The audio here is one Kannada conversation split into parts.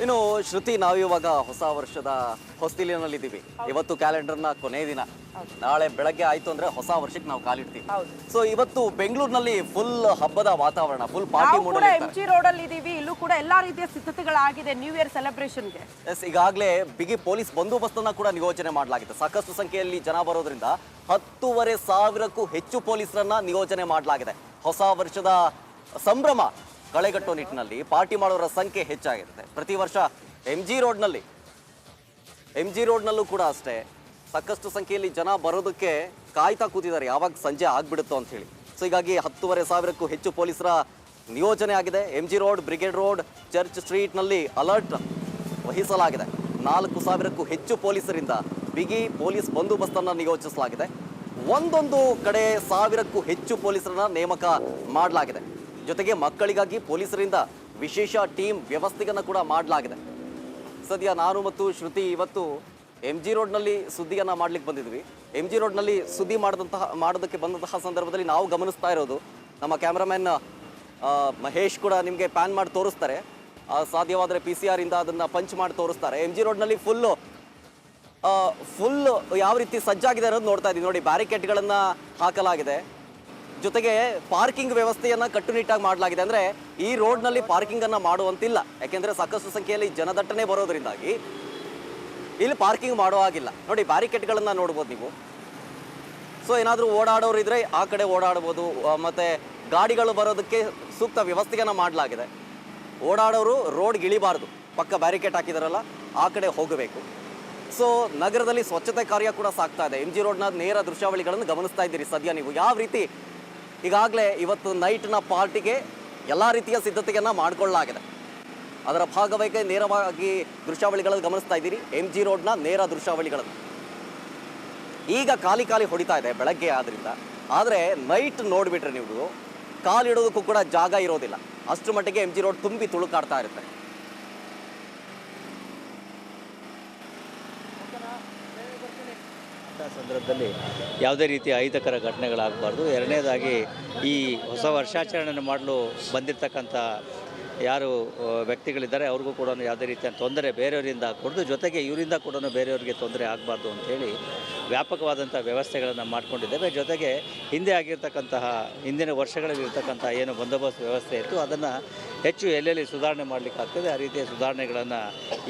ಇನ್ನು ಶ್ರುತಿ, ನಾವಿವಾಗ ಹೊಸ ವರ್ಷದ ಹೊಸ್ತಿಲಿನಲ್ಲಿದ್ದೀವಿ. ಇವತ್ತು ಕ್ಯಾಲೆಂಡರ್ನ ಕೊನೆ ದಿನ. ನಾಳೆ ಬೆಳಗ್ಗೆ ಆಯ್ತು ಅಂದ್ರೆ ಹೊಸ ವರ್ಷಕ್ಕೆ ನಾವು ಕಾಲಿಡ್ತೀವಿ. ಸೊ ಇವತ್ತು ಬೆಂಗಳೂರಿನಲ್ಲಿ ಫುಲ್ ಹಬ್ಬದ ವಾತಾವರಣ, ಫುಲ್ ಪಾರ್ಟಿ ಮೂಡ್ ಅಲ್ಲಿ ಇರ್ತಾರೆ. ಎಂಜಿ ರೋಡ್ ಅಲ್ಲಿ ಇದೀವಿ. ಇಲ್ಲೂ ಕೂಡ ಎಲ್ಲಾ ರೀತಿಯ ಸಿದ್ಧತೆಗಳಾಗಿದೆ ನ್ಯೂ ಇಯರ್ ಸೆಲೆಬ್ರೇಷನ್ಗೆ. ಎಸ್, ಈಗಾಗಲೇ ಬಿಗಿ ಪೊಲೀಸ್ ಬಂದೋಬಸ್ತನ್ನ ಕೂಡ ನಿಯೋಜನೆ ಮಾಡಲಾಗಿದೆ. ಸಾಕಷ್ಟು ಸಂಖ್ಯೆಯಲ್ಲಿ ಜನ ಬರೋದ್ರಿಂದ 10,500ಕ್ಕೂ ಹೆಚ್ಚು ಪೊಲೀಸರನ್ನ ನಿಯೋಜನೆ ಮಾಡಲಾಗಿದೆ. ಹೊಸ ವರ್ಷದ ಸಂಭ್ರಮ ಕಳೆಗಟ್ಟೋ ನಿಟ್ಟಿನಲ್ಲಿ ಪಾರ್ಟಿ ಮಾಡೋರ ಸಂಖ್ಯೆ ಹೆಚ್ಚಾಗಿರುತ್ತೆ. ಪ್ರತಿ ವರ್ಷ ಎಂ ಜಿ ರೋಡ್ನಲ್ಲೂ ಕೂಡ ಅಷ್ಟೇ ಸಾಕಷ್ಟು ಸಂಖ್ಯೆಯಲ್ಲಿ ಜನ ಬರೋದಕ್ಕೆ ಕಾಯ್ತಾ ಕೂತಿದ್ದಾರೆ, ಯಾವಾಗ ಸಂಜೆ ಆಗ್ಬಿಡುತ್ತೋ ಅಂತ ಹೇಳಿ. ಸೊ ಹೀಗಾಗಿ 10,500ಕ್ಕೂ ಹೆಚ್ಚು ಪೊಲೀಸರ ನಿಯೋಜನೆ ಆಗಿದೆ. M G road, brigade road, church ಸ್ಟ್ರೀಟ್ನಲ್ಲಿ ಅಲರ್ಟ್ ವಹಿಸಲಾಗಿದೆ. 4,000ಕ್ಕೂ ಹೆಚ್ಚು ಪೊಲೀಸರಿಂದ ಬಿಗಿ ಪೊಲೀಸ್ ಬಂದೋಬಸ್ತನ್ನು ನಿಯೋಜಿಸಲಾಗಿದೆ. ಒಂದೊಂದು ಕಡೆ 1,000ಕ್ಕೂ ಹೆಚ್ಚು ಪೊಲೀಸರನ್ನ ನೇಮಕ ಮಾಡಲಾಗಿದೆ. ಜೊತೆಗೆ ಮಕ್ಕಳಿಗಾಗಿ ಪೊಲೀಸರಿಂದ ವಿಶೇಷ ಟೀಮ್ ವ್ಯವಸ್ಥೆಯನ್ನು ಕೂಡ ಮಾಡಲಾಗಿದೆ. ಸದ್ಯ ನಾನು ಮತ್ತು ಶ್ರುತಿ ಇವತ್ತು ಎಂ ಜಿ ರೋಡ್ನಲ್ಲಿ ಸುದ್ದಿಯನ್ನು ಮಾಡ್ಲಿಕ್ಕೆ ಬಂದಿದ್ವಿ. ಎಂ ಜಿ ರೋಡ್ನಲ್ಲಿ ಸುದ್ದಿ ಮಾಡೋದಕ್ಕೆ ಬಂದಂತಹ ಸಂದರ್ಭದಲ್ಲಿ ನಾವು ಗಮನಿಸ್ತಾ ಇರೋದು, ನಮ್ಮ ಕ್ಯಾಮ್ರಾಮನ್ ಮಹೇಶ್ ಕೂಡ ನಿಮಗೆ ಪ್ಯಾನ್ ಮಾಡಿ ತೋರಿಸ್ತಾರೆ. ಸಾಧ್ಯವಾದರೆ PCR ಇಂದ ಅದನ್ನು ಪಂಚ್ ಮಾಡಿ ತೋರಿಸ್ತಾರೆ. ಎಂ ಜಿ ರೋಡ್ನಲ್ಲಿ ಫುಲ್ ಯಾವ ರೀತಿ ಸಜ್ಜಾಗಿದೆ ಅನ್ನೋದು ನೋಡ್ತಾ ಇದ್ದೀವಿ. ನೋಡಿ, ಬ್ಯಾರಿಕೇಡ್ಗಳನ್ನು ಹಾಕಲಾಗಿದೆ. ಜೊತೆಗೆ ಪಾರ್ಕಿಂಗ್ ವ್ಯವಸ್ಥೆಯನ್ನು ಕಟ್ಟುನಿಟ್ಟಾಗಿ ಮಾಡಲಾಗಿದೆ. ಅಂದರೆ ಈ ರೋಡ್ನಲ್ಲಿ ಪಾರ್ಕಿಂಗನ್ನು ಮಾಡುವಂತಿಲ್ಲ, ಯಾಕೆಂದರೆ ಸಾಕಷ್ಟು ಸಂಖ್ಯೆಯಲ್ಲಿ ಜನದಟ್ಟಣೆ ಬರೋದ್ರಿಂದಾಗಿ ಇಲ್ಲಿ ಪಾರ್ಕಿಂಗ್ ಮಾಡೋ ಹಾಗಿಲ್ಲ. ನೋಡಿ, ಬ್ಯಾರಿಕೇಡ್ಗಳನ್ನು ನೋಡ್ಬೋದು ನೀವು. ಸೊ ಏನಾದರೂ ಓಡಾಡೋರು ಇದ್ದರೆ ಆ ಕಡೆ ಓಡಾಡ್ಬೋದು, ಮತ್ತು ಗಾಡಿಗಳು ಬರೋದಕ್ಕೆ ಸೂಕ್ತ ವ್ಯವಸ್ಥೆಯನ್ನು ಮಾಡಲಾಗಿದೆ. ಓಡಾಡೋರು ರೋಡ್ಗೆ ಇಳಿಬಾರ್ದು, ಪಕ್ಕ ಬ್ಯಾರಿಕೇಡ್ ಹಾಕಿದಾರಲ್ಲ ಆ ಕಡೆ ಹೋಗಬೇಕು. ಸೊ ನಗರದಲ್ಲಿ ಸ್ವಚ್ಛತೆ ಕಾರ್ಯ ಕೂಡ ಸಾಗ್ತಾ ಇದೆ. ಎಂ ಜಿ ರೋಡ್ನ ನೇರ ದೃಶ್ಯಾವಳಿಗಳನ್ನು ಗಮನಿಸ್ತಾ ಇದ್ದೀರಿ ಸದ್ಯ ನೀವು. ಯಾವ ರೀತಿ ಈಗಾಗಲೇ ಇವತ್ತು ನೈಟ್ನ ಪಾರ್ಟಿಗೆ ಎಲ್ಲ ರೀತಿಯ ಸಿದ್ಧತೆಯನ್ನು ಮಾಡಿಕೊಳ್ಳಲಾಗಿದೆ. ಅದರ ಭಾಗವಾಗಿ ನೇರವಾಗಿ ದೃಶ್ಯಾವಳಿಗಳನ್ನು ಗಮನಿಸ್ತಾ ಇದ್ದೀರಿ. ಎಂ ಜಿ ರೋಡ್ನ ನೇರ ದೃಶ್ಯಾವಳಿಗಳನ್ನು ಈಗ ಖಾಲಿ ಹೊಡಿತಾ ಇದೆ ಬೆಳಗ್ಗೆ ಆದ್ರಿಂದ. ಆದರೆ ನೈಟ್ ನೋಡಿಬಿಟ್ರೆ ನೀವು ಕಾಲಿಡೋದಕ್ಕೂ ಕೂಡ ಜಾಗ ಇರೋದಿಲ್ಲ, ಅಷ್ಟರ ಮಟ್ಟಿಗೆ ಎಂ ಜಿ ರೋಡ್ ತುಂಬಿ ತುಳುಕಾಡ್ತಾ ಇರುತ್ತೆ. ಸಂದರ್ಭದಲ್ಲಿ ಯಾವುದೇ ರೀತಿಯ ಅಹಿತಕರ ಘಟನೆಗಳಾಗಬಾರ್ದು. ಎರಡನೇದಾಗಿ ಈ ಹೊಸ ವರ್ಷಾಚರಣೆಯನ್ನು ಮಾಡಲು ಬಂದಿರತಕ್ಕಂಥ ಯಾರು ವ್ಯಕ್ತಿಗಳಿದ್ದಾರೆ ಅವ್ರಿಗೂ ಕೂಡ ಯಾವುದೇ ರೀತಿಯ ತೊಂದರೆ ಬೇರೆಯವರಿಂದ ಕೊಡದು, ಜೊತೆಗೆ ಇವರಿಂದ ಕೂಡ ಬೇರೆಯವರಿಗೆ ತೊಂದರೆ ಆಗಬಾರ್ದು ಅಂಥೇಳಿ ವ್ಯಾಪಕವಾದಂಥ ವ್ಯವಸ್ಥೆಗಳನ್ನು ಮಾಡಿಕೊಂಡಿದ್ದೇವೆ. ಜೊತೆಗೆ ಹಿಂದಿನ ವರ್ಷಗಳಲ್ಲಿ ಇರ್ತಕ್ಕಂಥ ಏನು ಬಂದೋಬಸ್ತ್ ವ್ಯವಸ್ಥೆ ಇತ್ತು ಅದನ್ನು ಹೆಚ್ಚು ಎಲ್ಲೆಲ್ಲಿ ಸುಧಾರಣೆ ಮಾಡಲಿಕ್ಕಾಗ್ತದೆ ಆ ರೀತಿಯ ಸುಧಾರಣೆಗಳನ್ನು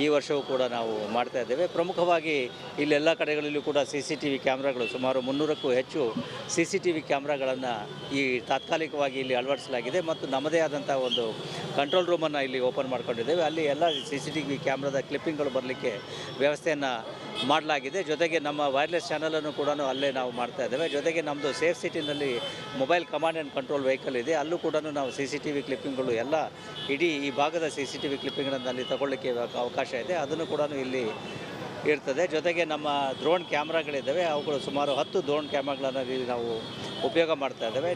ಈ ವರ್ಷವೂ ಕೂಡ ನಾವು ಮಾಡ್ತಾ ಇದ್ದೇವೆ. ಪ್ರಮುಖವಾಗಿ ಇಲ್ಲೆಲ್ಲ ಕಡೆಗಳಲ್ಲೂ ಕೂಡ CCTV ಕ್ಯಾಮ್ರಾಗಳು, ಸುಮಾರು 300ಕ್ಕೂ ಹೆಚ್ಚು CCTV ಕ್ಯಾಮ್ರಾಗಳನ್ನು ಈ ತಾತ್ಕಾಲಿಕವಾಗಿ ಇಲ್ಲಿ ಅಳವಡಿಸಲಾಗಿದೆ. ಮತ್ತು ನಮ್ಮದೇ ಆದಂಥ ಒಂದು ಕಂಟ್ರೋಲ್ ರೂಮನ್ನು ಇಲ್ಲಿ ಓಪನ್ ಮಾಡ್ಕೊಂಡಿದ್ದೇವೆ. ಅಲ್ಲಿ ಎಲ್ಲ CCTV ಕ್ಯಾಮ್ರಾದ ಕ್ಲಿಪ್ಪಿಂಗ್ಗಳು ಬರಲಿಕ್ಕೆ ವ್ಯವಸ್ಥೆಯನ್ನು ಮಾಡಲಾಗಿದೆ. ಜೊತೆಗೆ ನಮ್ಮ ವೈರ್ಲೆಸ್ ಚಾನಲನ್ನು ಕೂಡ ಅಲ್ಲೇ ನಾವು ಮಾಡ್ತಾ ಇದ್ದೇವೆ. ಜೊತೆಗೆ ನಮ್ಮದು ಸೇಫ್ ಸಿಟಿನಲ್ಲಿ mobile command and control vehicle ಇದೆ, ಅಲ್ಲೂ ಕೂಡ ನಾವು CCTV ಕ್ಲಿಪ್ಪಿಂಗ್ಗಳು ಎಲ್ಲ ಇಡೀ ಈ ಭಾಗದ CCTV ಕ್ಲಿಪ್ಪಿಂಗ್ಗಳನ್ನು ಅಲ್ಲಿ ತಗೊಳ್ಳಿಕ್ಕೆ ಅವಕಾಶ ಇದೆ, ಅದನ್ನು ಕೂಡ ಇಲ್ಲಿ ಇರ್ತದೆ. ಜೊತೆಗೆ ನಮ್ಮ ಡ್ರೋನ್ ಕ್ಯಾಮ್ರಾಗಳಿದ್ದಾವೆ, ಅವುಗಳು ಸುಮಾರು 10 ಡ್ರೋನ್ ಕ್ಯಾಮ್ರಾಗಳನ್ನು ಇಲ್ಲಿ ನಾವು ಉಪಯೋಗ ಮಾಡ್ತಾ ಇದ್ದೇವೆ.